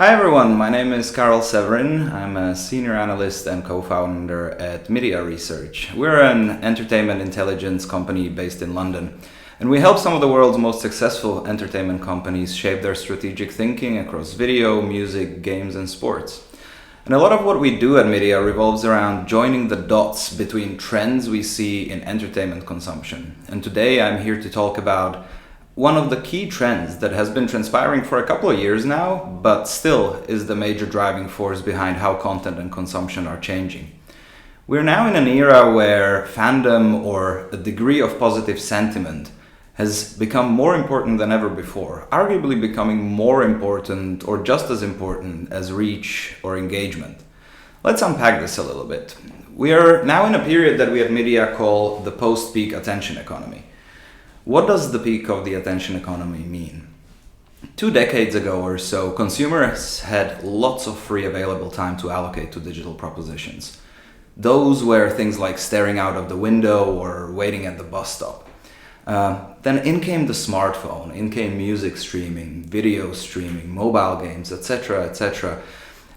Hi everyone, my name is Karel Severin. I'm a senior analyst and co-founder at MIDiA Research. We're an entertainment intelligence company based in London, and we help some of the world's most successful entertainment companies shape their strategic thinking across video, music, games, and sports. And a lot of what we do at MIDiA revolves around joining the dots between trends we see in entertainment consumption. And today I'm here to talk about one of the key trends that has been transpiring for a couple of years now, but still is the major driving force behind how content and consumption are changing. We're now in an era where fandom, or a degree of positive sentiment, has become more important than ever before, arguably becoming more important or just as important as reach or engagement. Let's unpack this a little bit. We are now in a period that we at MIDiA call the post-peak attention economy. What does the peak of the attention economy mean? 2 decades ago or so, consumers had lots of free available time to allocate to digital propositions. Those were things like staring out of the window or waiting at the bus stop. Then in came the smartphone, in came music streaming, video streaming, mobile games, etc., etc.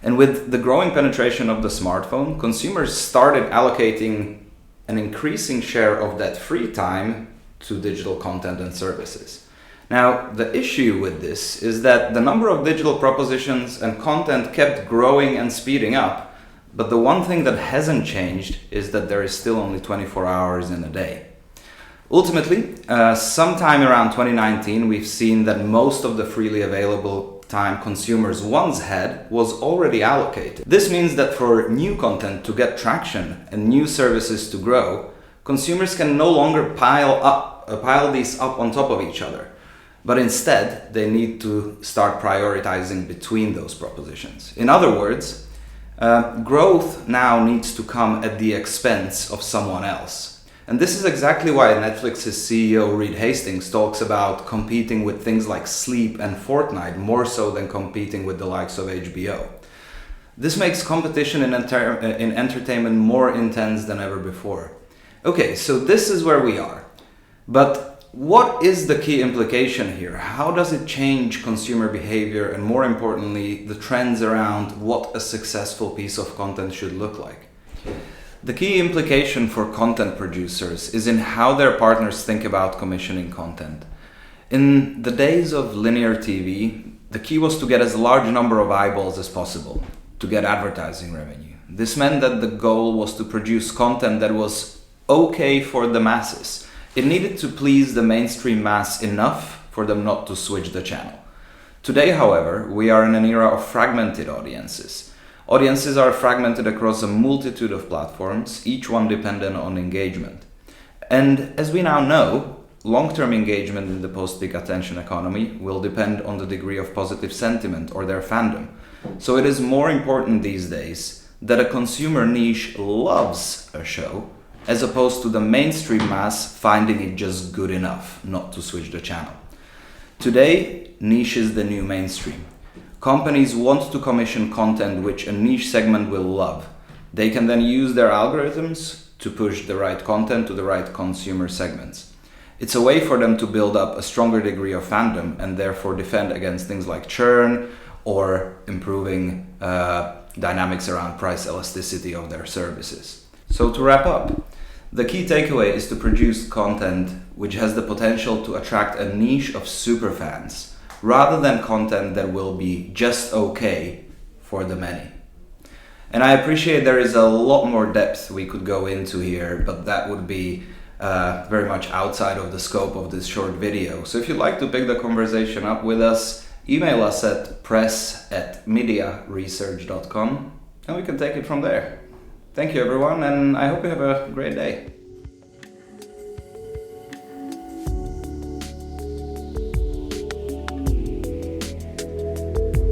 And with the growing penetration of the smartphone, consumers started allocating an increasing share of that free time to digital content and services. Now, the issue with this is that the number of digital propositions and content kept growing and speeding up, but the one thing that hasn't changed is that there is still only 24 hours in a day. Ultimately, sometime around 2019, we've seen that most of the freely available time consumers once had was already allocated. This means that for new content to get traction and new services to grow, consumers can no longer pile these up on top of each other, but instead they need to start prioritizing between those propositions. In other words, growth now needs to come at the expense of someone else. And this is exactly why Netflix's CEO Reed Hastings talks about competing with things like sleep and Fortnite more so than competing with the likes of HBO. This makes competition in entertainment more intense than ever before. Okay, so this is where we are. But what is the key implication here? How does it change consumer behavior and, more importantly, the trends around what a successful piece of content should look like? The key implication for content producers is in how their partners think about commissioning content. In the days of linear TV, the key was to get as large a number of eyeballs as possible to get advertising revenue. This meant that the goal was to produce content that was okay for the masses. It needed to please the mainstream mass enough for them not to switch the channel. Today, however, we are in an era of fragmented audiences. Audiences are fragmented across a multitude of platforms, each one dependent on engagement. And as we now know, long-term engagement in the post-peak attention economy will depend on the degree of positive sentiment or their fandom. So it is more important these days that a consumer niche loves a show as opposed to the mainstream mass finding it just good enough not to switch the channel. Today, niche is the new mainstream. Companies want to commission content which a niche segment will love. They can then use their algorithms to push the right content to the right consumer segments. It's a way for them to build up a stronger degree of fandom and therefore defend against things like churn or improving dynamics around price elasticity of their services. So to wrap up, the key takeaway is to produce content which has the potential to attract a niche of superfans, rather than content that will be just okay for the many. And I appreciate there is a lot more depth we could go into here, but that would be very much outside of the scope of this short video. So if you'd like to pick the conversation up with us, email us at press@midiaresearch.com and we can take it from there. Thank you everyone, and I hope you have a great day.